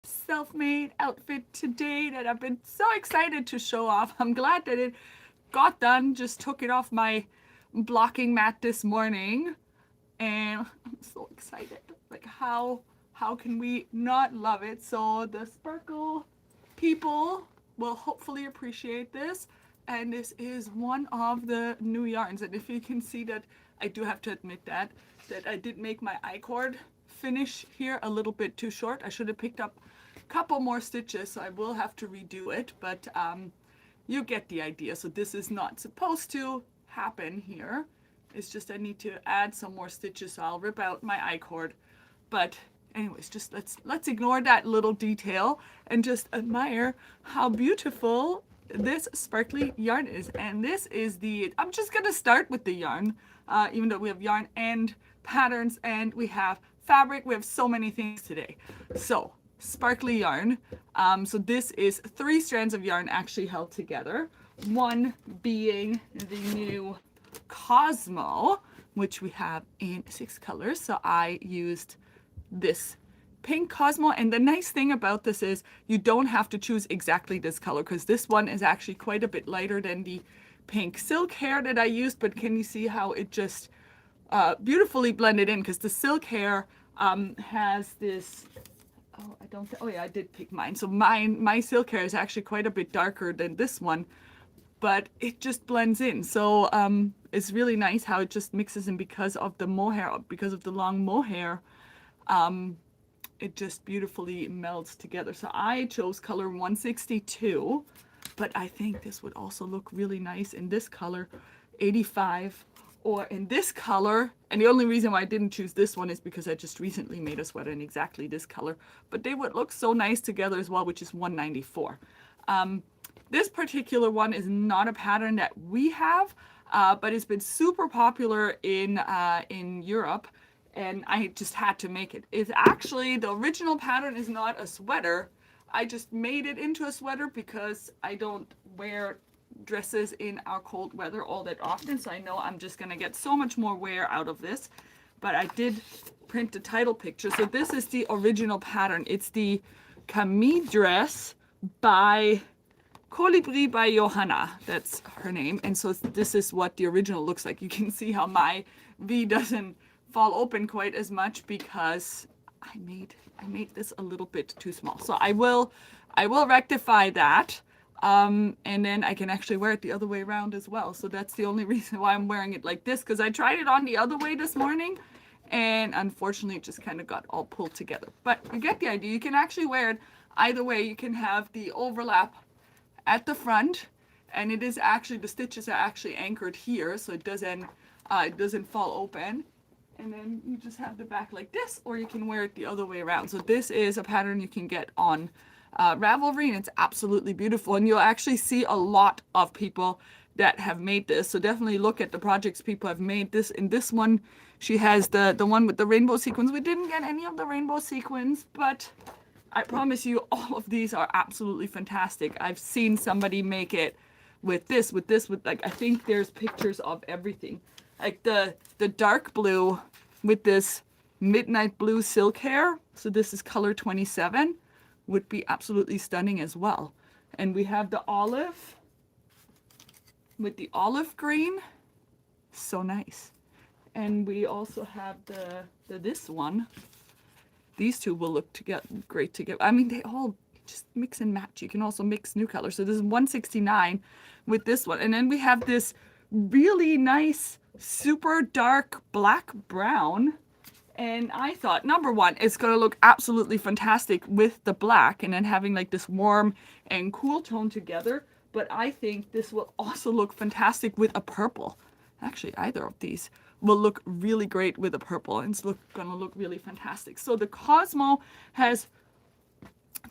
self-made outfit today that I've been so excited to show off. I'm glad that it got done. Just took it off my blocking mat this morning and I'm so excited. Like how can we not love it? So the sparkle people will hopefully appreciate this. And this is one of the new yarns. And if you can see that, I do have to admit that I did make my I-cord finish here a little bit too short. I should have picked up a couple more stitches, so I will have to redo it, but you get the idea. So this is not supposed to happen here. It's just I need to add some more stitches, so I'll rip out my I-cord. But anyways, just let's ignore that little detail and just admire how beautiful this sparkly yarn is. And this is I'm just gonna start with the yarn, even though we have yarn and patterns and we have fabric. We have so many things today. So sparkly yarn. So this is 3 strands of yarn actually held together. One being the new Cosmo, which we have in 6 colors. So I used this pink Cosmo, and the nice thing about this is you don't have to choose exactly this color, because this one is actually quite a bit lighter than the pink silk hair that I used. But can you see how it just beautifully blended in? Because the silk hair has this, oh yeah, I did pick mine. So my silk hair is actually quite a bit darker than this one, but it just blends in. So it's really nice how it just mixes in because of the mohair, because of the long mohair. It just beautifully melds together. So I chose color 162, but I think this would also look really nice in this color 85, or in this color. And the only reason why I didn't choose this one is because I just recently made a sweater in exactly this color, but they would look so nice together as well, which is 194. This particular one is not a pattern that we have, but it's been super popular in Europe, and I just had to make it. It's actually, the original pattern is not a sweater. I just made it into a sweater because I don't wear dresses in our cold weather all that often, so I know I'm just gonna get so much more wear out of this. But I did print the title picture. So this is the original pattern. It's the Camille dress by Colibri by Johanna. That's her name. And so this is what the original looks like. You can see how my V doesn't fall open quite as much because I made this a little bit too small. So I will rectify that. And then I can actually wear it the other way around as well. So that's the only reason why I'm wearing it like this, because I tried it on the other way this morning and unfortunately it just kind of got all pulled together. But you get the idea. You can actually wear it either way. You can have the overlap at the front, and it is actually, the stitches are actually anchored here, so it doesn't fall open. And then you just have the back like this, or you can wear it the other way around. So this is a pattern you can get on Ravelry, and it's absolutely beautiful. And you'll actually see a lot of people that have made this. So definitely look at the projects people have made. This, in this one, she has the one with the rainbow sequins. We didn't get any of the rainbow sequins, but I promise you all of these are absolutely fantastic. I've seen somebody make it with this, with like, I think there's pictures of everything. Like the dark blue with this midnight blue silk hair. So this is color 27, would be absolutely stunning as well. And we have the olive with the olive green. So nice. And we also have this one. These two will look great together. I mean, they all just mix and match. You can also mix new colors. So this is 169 with this one. And then we have this really nice, super dark black brown. And I thought, number one, it's going to look absolutely fantastic with the black and then having like this warm and cool tone together. But I think this will also look fantastic with a purple. Actually, either of these will look really great with a purple, and it's going to look really fantastic. So the Cosmo has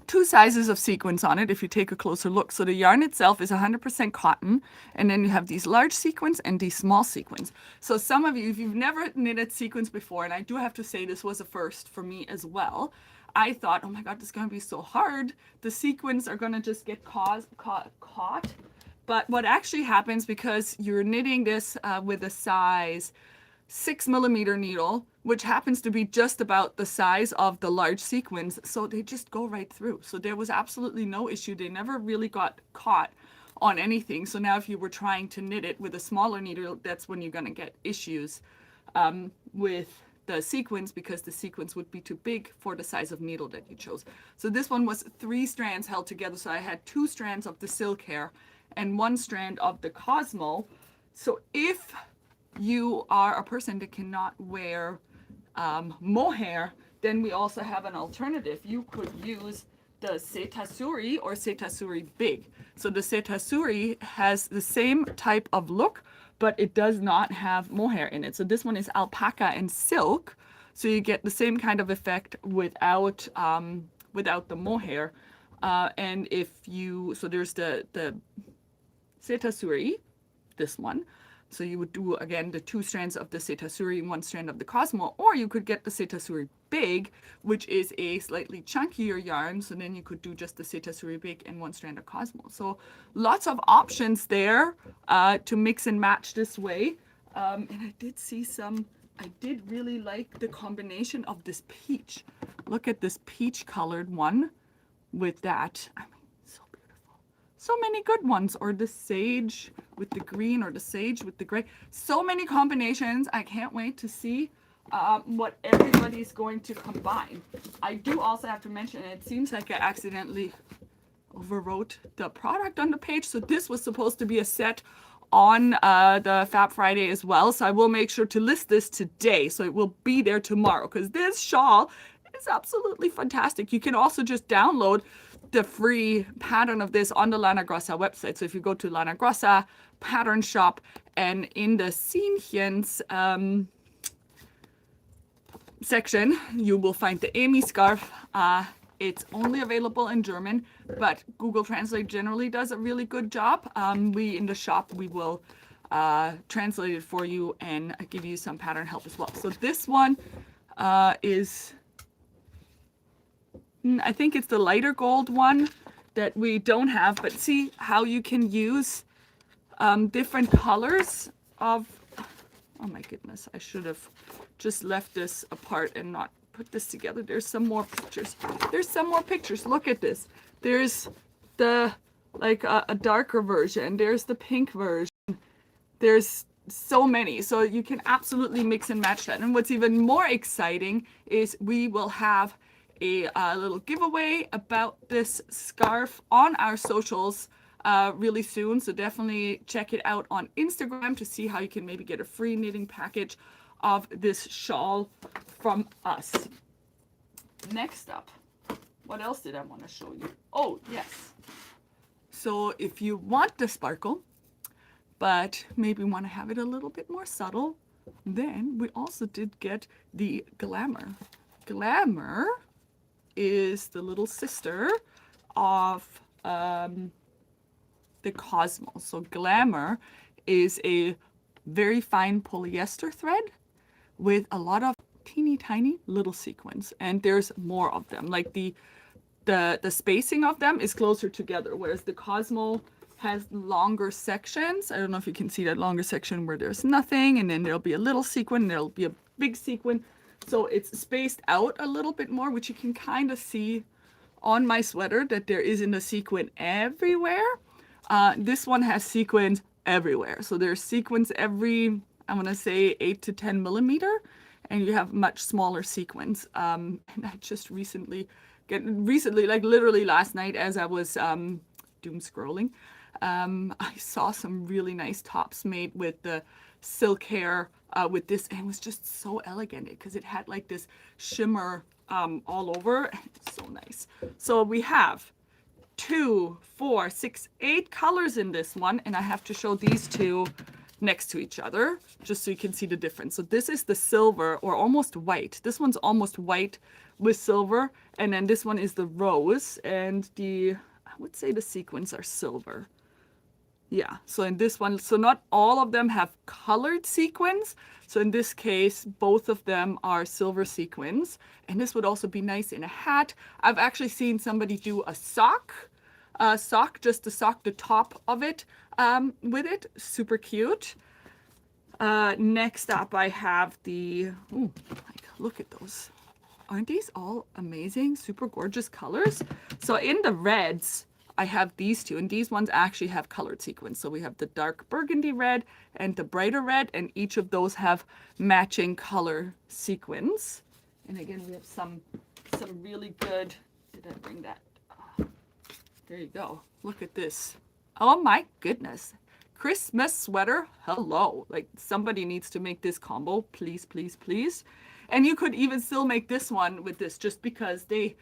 2 sizes of sequins on it if you take a closer look. So the yarn itself is 100% cotton, and then you have these large sequins and these small sequins. So some of you, if you've never knitted sequins before, and I do have to say this was a first for me as well, I thought, oh my god, this is going to be so hard. The sequins are going to just get caught. But what actually happens, because you're knitting this with a size 6mm needle, which happens to be just about the size of the large sequins. So they just go right through. So there was absolutely no issue. They never really got caught on anything. So now if you were trying to knit it with a smaller needle, that's when you're going to get issues with the sequins, because the sequins would be too big for the size of needle that you chose. So this one was 3 strands held together. So I had 2 strands of the silk hair and 1 strand of the Cosmo. So if you are a person that cannot wear mohair, then we also have an alternative. You could use the Setasuri or Setasuri Big. So the Setasuri has the same type of look, but it does not have mohair in it. So this one is alpaca and silk. So you get the same kind of effect without without the mohair. And if you, so there's the Setasuri, this one. So you would do, again, the 2 strands of the Setasuri and 1 strand of the Cosmo, or you could get the Setasuri Big, which is a slightly chunkier yarn. So then you could do just the Setasuri Big and 1 strand of Cosmo. So lots of options there to mix and match this way. And I did see some, I did really like the combination of this peach. Look at this peach colored one with that. I mean, so many good ones, or the sage with the green, or the sage with the gray. So many combinations. I can't wait to see what everybody's going to combine. I do also have to mention, it seems like I accidentally overwrote the product on the page. So this was supposed to be a set on the Fab Friday as well. So I will make sure to list this today. So it will be there tomorrow, because this shawl is absolutely fantastic. You can also just download the free pattern of this on the Lana Grossa website. So if you go to Lana Grossa pattern shop, and in the Sequins section, you will find the Amy scarf. It's only available in German, but Google Translate generally does a really good job. We in the shop, we will translate it for you and give you some pattern help as well. So this one is, I think it's the lighter gold one that we don't have, but see how you can use different colors of, oh my goodness, I should have just left this apart and not put this together. There's some more pictures. There's some more pictures. Look at this. There's the, like a darker version. There's the pink version. There's so many. So you can absolutely mix and match that. And what's even more exciting is we will have a little giveaway about this scarf on our socials really soon. So definitely check it out on Instagram to see how you can maybe get a free knitting package of this shawl from us. Next up, what else did I want to show you? Oh, yes. So if you want the sparkle, but maybe want to have it a little bit more subtle, then we also did get the Glamour. Glamour is the little sister of the Cosmo. So Glamour is a very fine polyester thread with a lot of teeny tiny little sequins, and there's more of them. Like the spacing of them is closer together, whereas the Cosmo has longer sections. I don't know if you can see that longer section where there's nothing, and then there'll be a little sequin, and there'll be a big sequin. So it's spaced out a little bit more, which you can kind of see on my sweater that there isn't a sequin everywhere. This one has sequins everywhere. So there's sequins every, I want to say 8 to 10 millimeter, and you have much smaller sequins. And I just recently, like literally last night as I was doom scrolling, I saw some really nice tops made with the silk hair with this, and it was just so elegant because it had like this shimmer all over. It's so nice. So we have 2, 4, 6, 8 colors in this one, and I have to show these two next to each other just so you can see the difference. So this is the silver, or almost white. This one's almost white with silver, and then this one is the rose, and I would say the sequins are silver. Yeah, so in this one, so not all of them have colored sequins. So in this case, both of them are silver sequins. And this would also be nice in a hat. I've actually seen somebody do a sock, just to sock the top of it with it. Super cute. Next up, I have the, oh my look at those. Aren't these all amazing, super gorgeous colors? So in the reds, I have these two, and these ones actually have colored sequins. So we have the dark burgundy red and the brighter red, and each of those have matching color sequins. And again, we have some really good, did I bring that? There you go. Look at this. Oh my goodness. Christmas sweater. Hello. Like, somebody needs to make this combo. Please, please, please. And you could even still make this one with this, just because they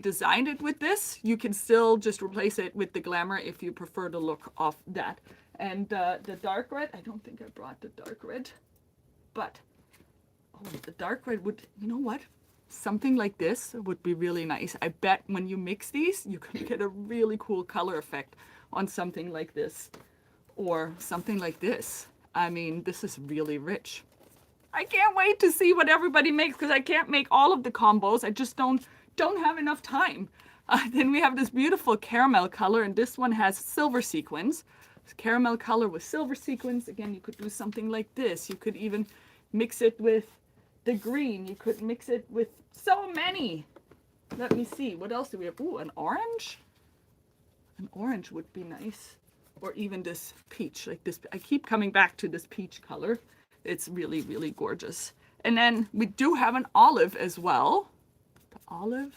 designed it with this. You can still just replace it with the Glamour if you prefer the look of that. And the dark red, I don't think I brought the dark red, but oh, the dark red would, you know what? Something like this would be really nice. I bet when you mix these, you can get a really cool color effect on something like this or something like this. I mean, this is really rich. I can't wait to see what everybody makes, because I can't make all of the combos. I just don't have enough time. Then we have this beautiful caramel color, and this one has silver sequins. This caramel color with silver sequins. Again, you could do something like this. You could even mix it with the green. You could mix it with so many. Let me see. What else do we have? Ooh, an orange. An orange would be nice. Or even this peach, like this. I keep coming back to this peach color. It's really, really gorgeous. And then we do have an olive as well. The olive.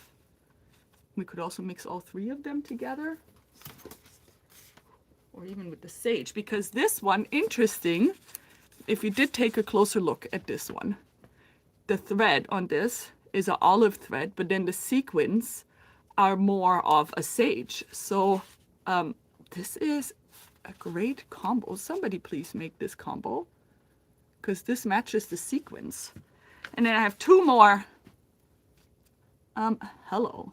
We could also mix all three of them together. Or even with the sage. Because this one, interesting, if you did take a closer look at this one, the thread on this is an olive thread, but then the sequins are more of a sage. So this is a great combo. Somebody please make this combo, because this matches the sequins. And then I have two more. Hello.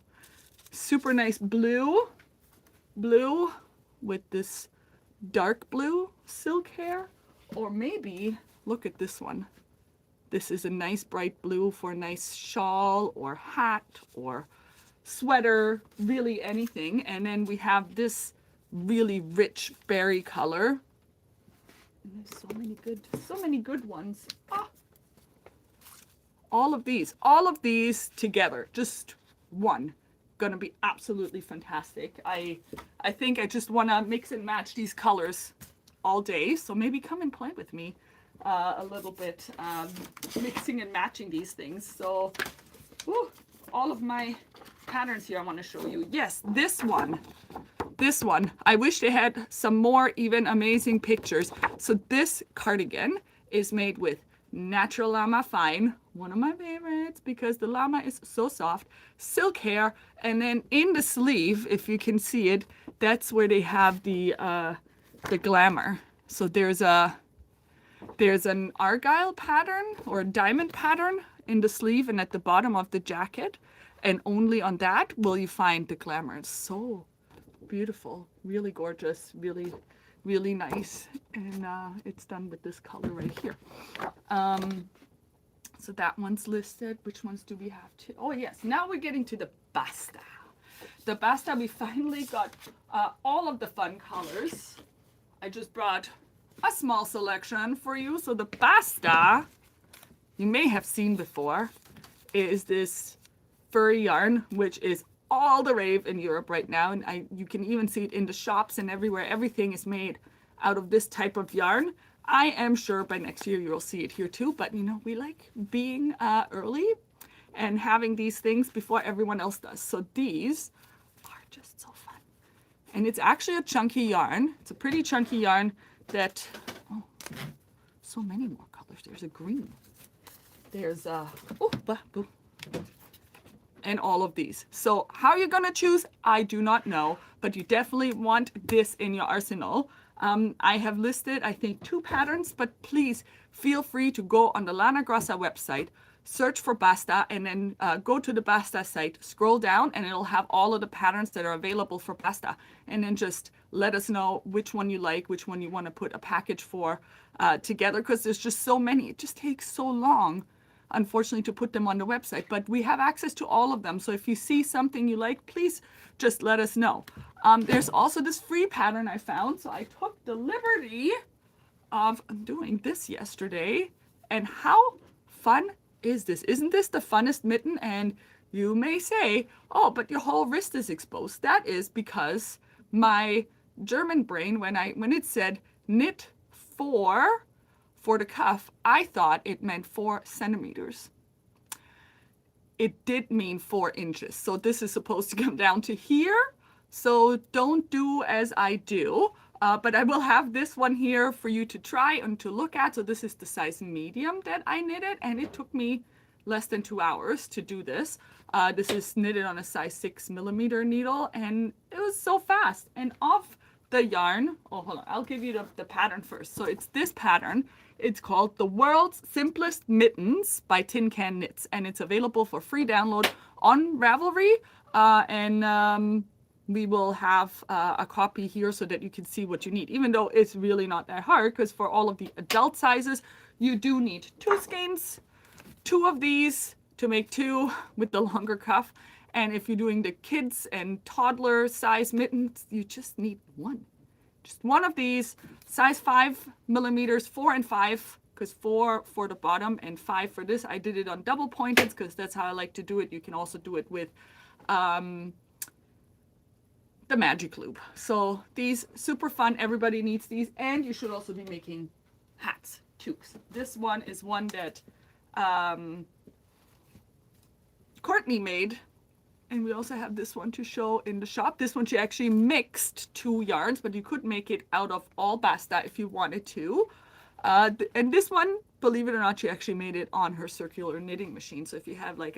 Super nice blue with this dark blue silk hair. Or maybe, look at this one. This is a nice bright blue for a nice shawl or hat or sweater, really anything. And then we have this really rich berry color. And there's so many good ones. Ah. All of these together, just one. Gonna be absolutely fantastic. I think I just wanna mix and match these colors all day. So maybe come and play with me a little bit, mixing and matching these things. So all of my patterns here I want to show you. Yes, this one. I wish they had some more even amazing pictures. So this cardigan is made with natural llama fine, one of my favorites because the llama is so soft, silk hair, and then in the sleeve, if you can see it, that's where they have the glamour. So there's an argyle pattern or a diamond pattern in the sleeve and at the bottom of the jacket, and only on that will you find the glamour. It's so beautiful, really gorgeous, really, really nice, and it's done with this color right here. So that one's listed. Which ones do we have to? Oh yes, now we're getting to the Basta. The Basta, we finally got all of the fun colors. I just brought a small selection for you. So the Basta, you may have seen before, is this furry yarn, which is all the rave in Europe right now. And you can even see it in the shops and everywhere. Everything is made out of this type of yarn. I am sure by next year you'll see it here too. But you know, we like being early and having these things before everyone else does. So these are just so fun. And it's actually a chunky yarn. It's a pretty chunky yarn that, oh, so many more colors. There's a green. There's and all of these. So how you're gonna choose, I do not know, but you definitely want this in your arsenal. I have listed, I think, 2 patterns, but please feel free to go on the Lana Grossa website, search for Basta, and then go to the Basta site, scroll down, and it'll have all of the patterns that are available for Basta. And then just let us know which one you like, which one you want to put a package for together, because there's just so many. It just takes so long, unfortunately, to put them on the website. But we have access to all of them. So if you see something you like, please just let us know. There's also this free pattern I found. So I took the liberty of doing this yesterday. And how fun is this? Isn't this the funnest mitten? And you may say, oh, but your whole wrist is exposed. That is because my German brain, when it said knit for the cuff, I thought it meant 4 centimeters. It did mean 4 inches. So this is supposed to come down to here. So don't do as I do. But I will have this one here for you to try and to look at. So this is the size medium that I knitted, and it took me less than 2 hours to do this. This is knitted on a size 6mm needle, and it was so fast. And off the yarn, oh, hold on, I'll give you the pattern first. So it's this pattern. It's called The World's Simplest Mittens by Tin Can Knits, and it's available for free download on Ravelry. We will have a copy here so that you can see what you need, even though it's really not that hard, because for all of the adult sizes, you do need 2 skeins, 2 of these to make 2 with the longer cuff. And if you're doing the kids and toddler size mittens, you just need 1. Just 1 of these, size 5mm, 4 and 5, because 4 for the bottom and 5 for this. I did it on double pointed because that's how I like to do it. You can also do it with the magic loop. So these super fun. Everybody needs these, and you should also be making hats too. So this one is one that Courtney made, and we also have this one to show in the shop. This one she actually mixed 2 yarns, but you could make it out of all Basta if you wanted to. And this one, believe it or not, she actually made it on her circular knitting machine. So if you have like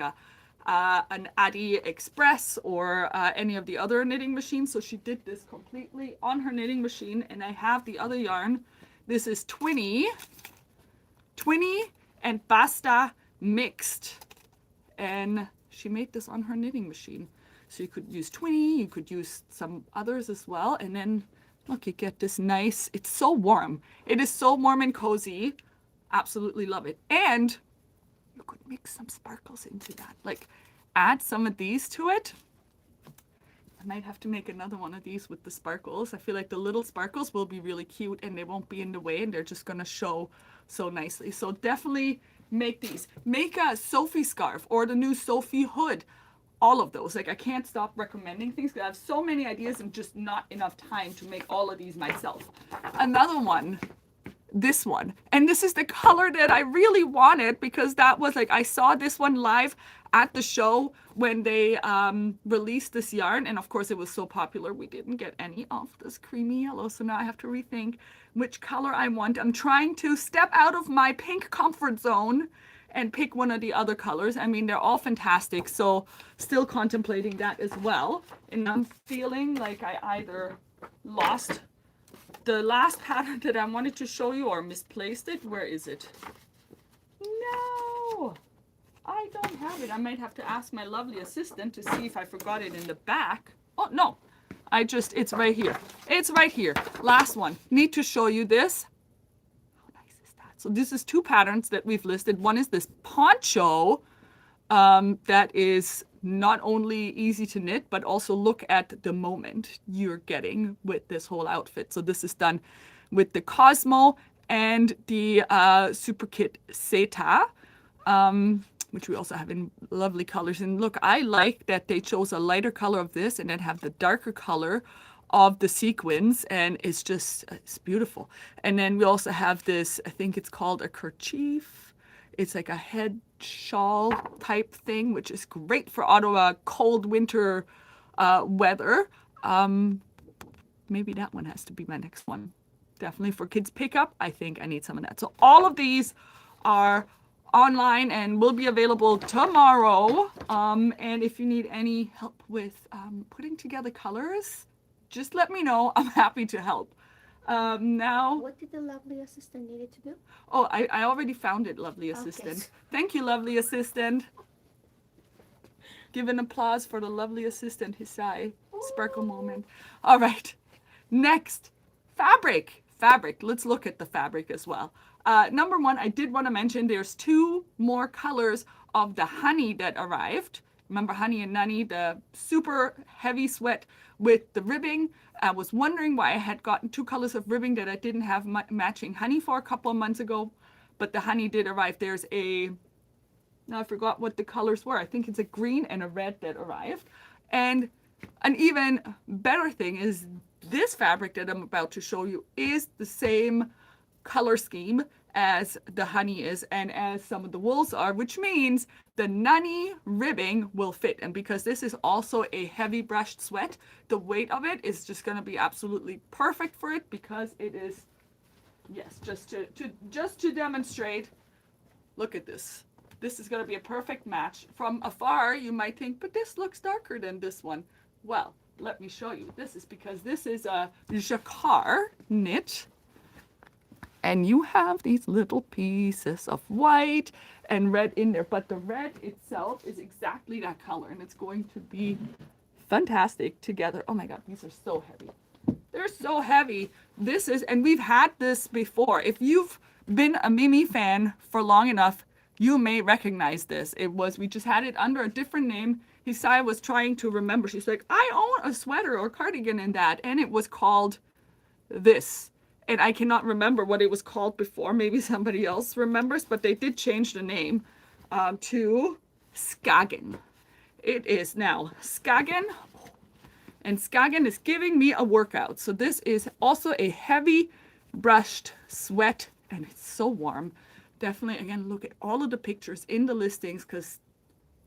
an Adi Express or any of the other knitting machines. So she did this completely on her knitting machine. And I have the other yarn. This is Twinny and Basta mixed. And she made this on her knitting machine. So you could use Twinny, you could use some others as well. And then look, you get this nice, it's so warm. It is so warm and cozy. Absolutely love it. And you could mix some sparkles into that. Like add some of these to it. I might have to make another one of these with the sparkles. I feel like the little sparkles will be really cute and they won't be in the way and they're just gonna show so nicely. So definitely make these. Make a Sophie scarf or the new Sophie hood. All of those. Like I can't stop recommending things because I have so many ideas and just not enough time to make all of these myself. Another one, this one. And this is the color that I really wanted because that was like, I saw this one live at the show when they released this yarn. And of course it was so popular, we didn't get any of this creamy yellow. So now I have to rethink which color I want. I'm trying to step out of my pink comfort zone and pick one of the other colors. I mean, they're all fantastic. So still contemplating that as well. And I'm feeling like I either lost the last pattern that I wanted to show you or misplaced it. Where is it? No, I don't have it. I might have to ask my lovely assistant to see if I forgot it in the back. Oh, no, it's right here. It's right here. Last one. Need to show you this. So this is 2 patterns that we've listed. One is this poncho that is not only easy to knit, but also look at the moment you're getting with this whole outfit. So this is done with the Cosmo and the Super Kit Seta, which we also have in lovely colors. And look, I like that they chose a lighter color of this and then have the darker color of the sequins, and it's beautiful. And then we also have this, I think it's called a kerchief. It's like a head shawl type thing, which is great for Ottawa cold winter weather. Maybe that one has to be my next one. Definitely for kids pickup, I think I need some of that. So all of these are online and will be available tomorrow. And if you need any help with putting together colors, just let me know. I'm happy to help. Now, what did the lovely assistant need to do? Oh, I already found it, lovely assistant. Okay. Thank you, lovely assistant. Give an applause for the lovely assistant, Hisai. Sparkle moment. All right. Next, fabric. Fabric. Let's look at the fabric as well. Number 1, I did want to mention there's 2 more colors of the honey that arrived. Remember Honey and Nanni, the super heavy sweat with the ribbing. I was wondering why I had gotten 2 colors of ribbing that I didn't have matching honey for a couple of months ago, but the honey did arrive. There's a Now I forgot what the colors were. I think it's a green and a red that arrived. And an even better thing is this fabric that I'm about to show you is the same color scheme as the honey is and as some of the wools are, which means the Nanni ribbing will fit. And because this is also a heavy brushed sweat, the weight of it is just going to be absolutely perfect for it because it is, yes, just to demonstrate, look at this. This is going to be a perfect match. From afar, you might think, but this looks darker than this one. Well, let me show you. This is because this is a Jacquard knit. And you have these little pieces of white and red in there. But the red itself is exactly that color. And it's going to be fantastic together. Oh my God, these are so heavy. They're so heavy. This is, and we've had this before. If you've been a Mimi fan for long enough, you may recognize this. We just had it under a different name. Hisaya was trying to remember. She's like, I own a sweater or cardigan in that. And it was called this. And I cannot remember what it was called before. Maybe somebody else remembers, but they did change the name to Skagen. It is now Skagen. And Skagen is giving me a workout. So this is also a heavy brushed sweat. And it's so warm. Definitely, again, look at all of the pictures in the listings because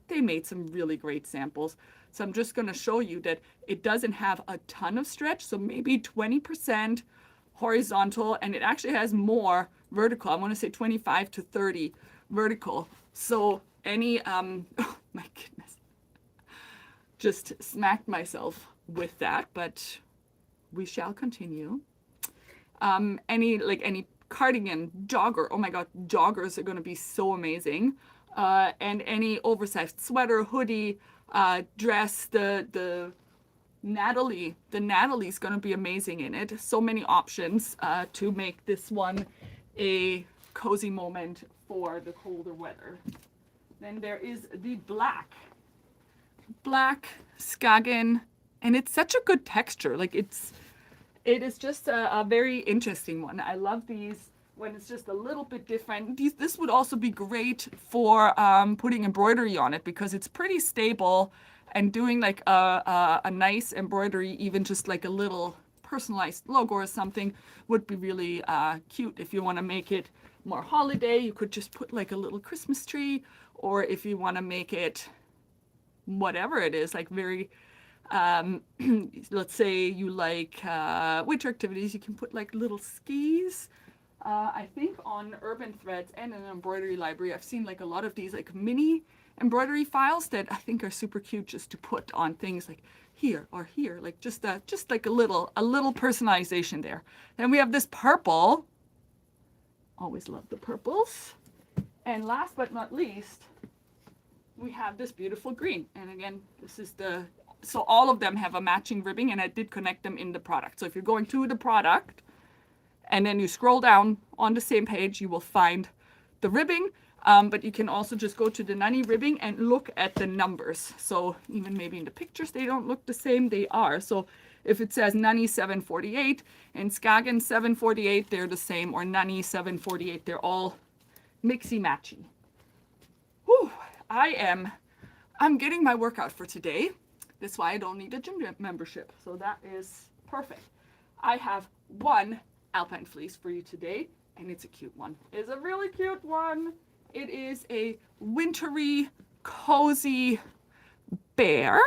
they made some really great samples. So I'm just going to show you that it doesn't have a ton of stretch. So maybe 20% horizontal, and it actually has more vertical. I want to say 25 to 30 vertical. So any, oh my goodness, just smacked myself with that, but we shall continue. Any cardigan, jogger, oh my God, joggers are going to be so amazing. And any oversized sweater, hoodie, dress, the Natalie's going to be amazing in it. So many options to make this one a cozy moment for the colder weather. Then there is the black Skagen, and it's such a good texture. Like it is just a very interesting one. I love these when it's just a little bit different. This would also be great for putting embroidery on it because it's pretty stable, and doing like a nice embroidery, even just like a little personalized logo or something, would be really cute. If you want to make it more holiday, you could just put like a little Christmas tree, or if you want to make it whatever it is, like very let's say you like winter activities, you can put like little skis. I think on Urban Threads and an embroidery library, I've seen like a lot of these like mini embroidery files that I think are super cute just to put on things like here or here, like just like a little personalization there. Then we have this purple. Always love the purples. And last but not least, we have this beautiful green. And again, this is so all of them have a matching ribbing, and I did connect them in the product. So if you're going to the product and then you scroll down on the same page, you will find the ribbing. But you can also just go to the Nanni ribbing and look at the numbers. So even maybe in the pictures, they don't look the same. They are. So if it says Nanni 748 and Skagen 748, they're the same. Or Nanni 748, they're all mixy-matchy. Whew, I'm getting my workout for today. That's why I don't need a gym membership. So that is perfect. I have one alpine fleece for you today, and it's a cute one. It's a really cute one. It is a wintry, cozy bear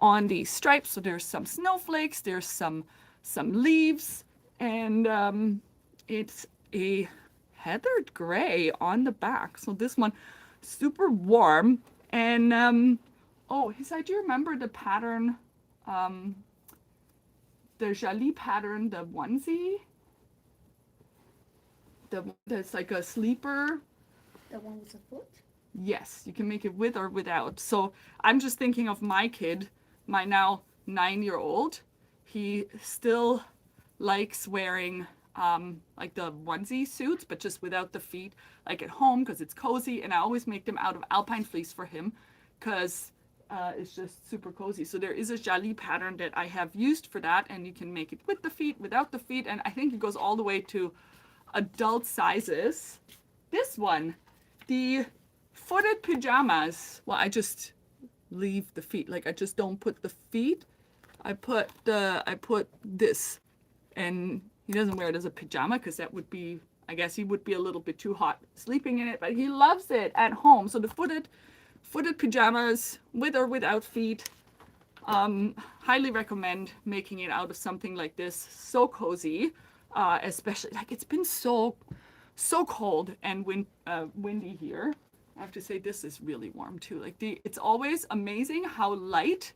on these stripes. So there's some snowflakes, there's some leaves, and it's a heathered gray on the back. So this one, super warm. And oh, do you remember the pattern, the Jali pattern, the onesie? That's like a sleeper. The one with the foot? Yes, you can make it with or without. So I'm just thinking of my kid, my now 9-year-old. He still likes wearing like the onesie suits, but just without the feet, like at home, because it's cozy. And I always make them out of alpine fleece for him because it's just super cozy. So there is a Jali pattern that I have used for that, and you can make it with the feet, without the feet, and I think it goes all the way to adult sizes. This one, the footed pajamas. Well, I just leave the feet. Like I just don't put the feet. I put this, and he doesn't wear it as a pajama because that would be, I guess he would be a little bit too hot sleeping in it, but he loves it at home. So the footed pajamas with or without feet. Highly recommend making it out of something like this. So cozy, especially like it's been so cold and windy here. I have to say this is really warm too. Like it's always amazing how light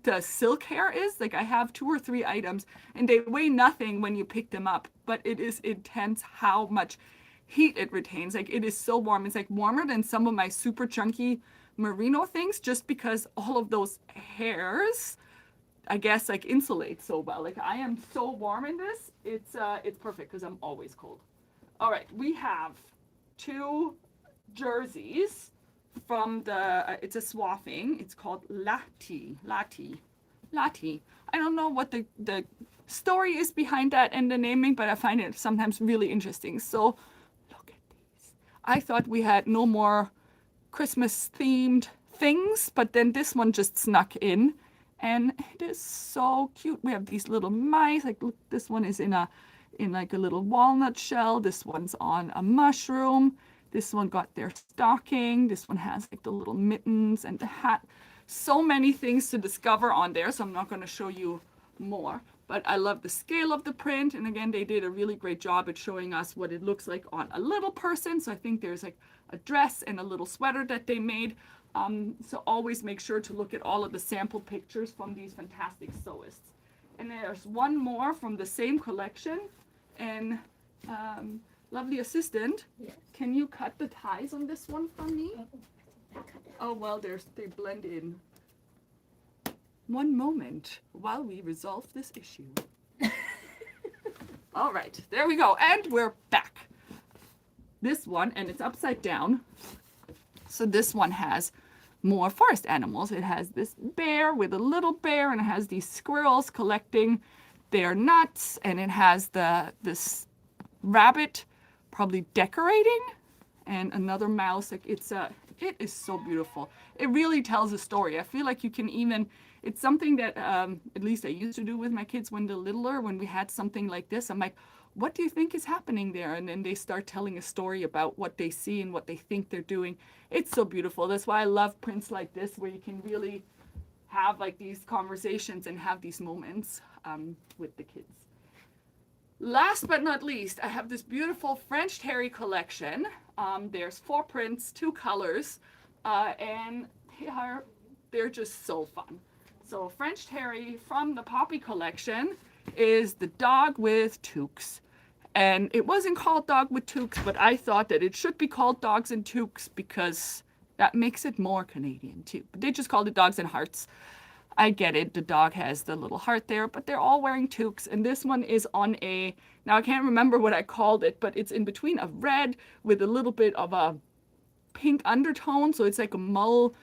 the silk hair is. Like I have 2 or 3 items and they weigh nothing when you pick them up, but it is intense how much heat it retains. Like it is so warm. It's like warmer than some of my super chunky merino things just because all of those hairs, I guess, like insulate so well. Like I am so warm in this. It's perfect because I'm always cold. All right, we have 2 jerseys from the it's a swathing. It's called Lati. I don't know what the story is behind that and the naming, but I find it sometimes really interesting. So look at these. I thought we had no more Christmas themed things, but then this one just snuck in and it is so cute. We have these little mice. Like look, this one is in like a little walnut shell. This one's on a mushroom. This one got their stocking. This one has like the little mittens and the hat. So many things to discover on there, so I'm not going to show you more. But I love the scale of the print. And again, they did a really great job at showing us what it looks like on a little person. So I think there's like a dress and a little sweater that they made. So always make sure to look at all of the sample pictures from these fantastic sewists. And there's one more from the same collection. And lovely assistant, Yes. can you cut the ties on this one for me? I cut it. Oh, well, they blend in. One moment while we resolve this issue. All right, there we go. And we're back. This one, and it's upside down. So this one has more forest animals. It has this bear with a little bear, and it has these squirrels collecting their nuts, and it has this rabbit probably decorating, and another mouse. Like it is so beautiful. It really tells a story. I feel like you can even, it's something that at least I used to do with my kids when they're littler. When we had something like this, I'm like, what do you think is happening there? And then they start telling a story about what they see and what they think they're doing. It's so beautiful. That's why I love prints like this, where you can really have like these conversations and have these moments with the kids. Last but not least, I have this beautiful French terry collection. There's 4 prints, 2 colors, and they're just so fun. So French terry from the Poppy collection is the dog with toques. And it wasn't called dog with toques, but I thought that it should be called dogs and toques because that makes it more Canadian too. But they just called it dogs and hearts. I get it, the dog has the little heart there, but they're all wearing toques. And this one is on now I can't remember what I called it, but it's in between a red with a little bit of a pink undertone. So it's like a mulled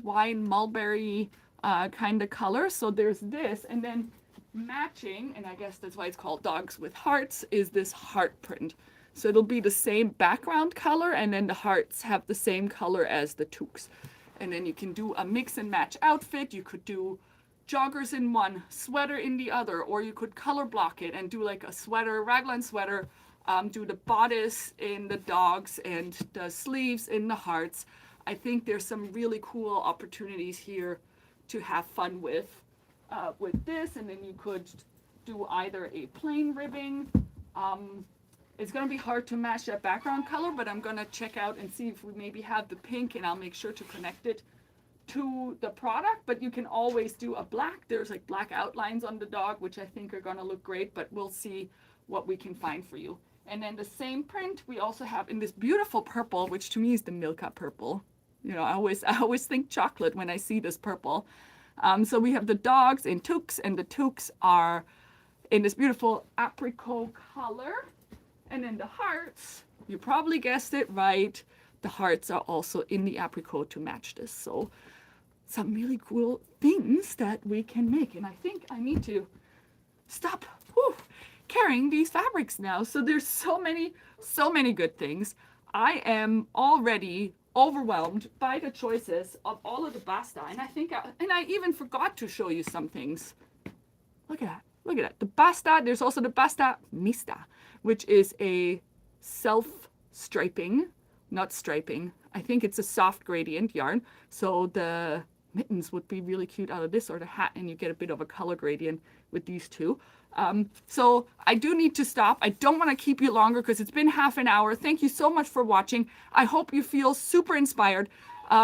wine, mulberry kind of color. So there's this, and then matching, and I guess that's why it's called dogs with hearts, is this heart print. So it'll be the same background color, and then the hearts have the same color as the toques. And then you can do a mix and match outfit. You could do joggers in one, sweater in the other, or you could color block it and do like a sweater, raglan sweater, do the bodice in the dogs and the sleeves in the hearts. I think there's some really cool opportunities here to have fun with this. And then you could do either a plain ribbing. It's going to be hard to match that background color, but I'm going to check out and see if we maybe have the pink, and I'll make sure to connect it to the product. But you can always do a black. There's like black outlines on the dog, which I think are going to look great, but we'll see what we can find for you. And then the same print we also have in this beautiful purple, which to me is the Milka purple. You know, I always think chocolate when I see this purple. So we have the dogs in toques, and the toques are in this beautiful apricot color. And then the hearts, you probably guessed it right, the hearts are also in the apricot to match this. So some really cool things that we can make. And I think I need to stop carrying these fabrics now. So there's so many good things. I am already overwhelmed by the choices of all of the Basta. And I even forgot to show you some things. Look at that. Look at that. The Basta, there's also the Basta Mista, which is a self-striping, not striping. I think it's a soft gradient yarn. So the mittens would be really cute out of this, or the hat, and you get a bit of a color gradient with these two. So I do need to stop. I don't want to keep you longer because it's been half an hour. Thank you so much for watching. I hope you feel super inspired.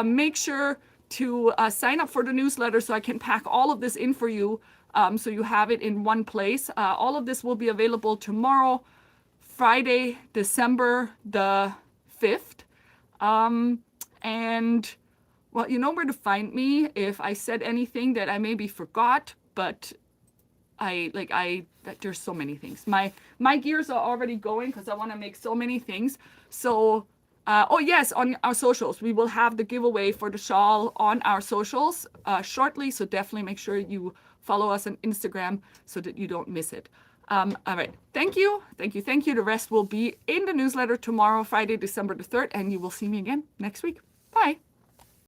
Make sure to sign up for the newsletter so I can pack all of this in for you, so you have it in one place. All of this will be available tomorrow, Friday, December the 5th. And well, you know where to find me if I said anything that I maybe forgot, but there's so many things. My gears are already going because I want to make so many things. So, oh yes, on our socials, we will have the giveaway for the shawl on our socials shortly. So definitely make sure you follow us on Instagram so that you don't miss it. All right. Thank you. Thank you. Thank you. The rest will be in the newsletter tomorrow, Friday, December the 3rd, and you will see me again next week. Bye.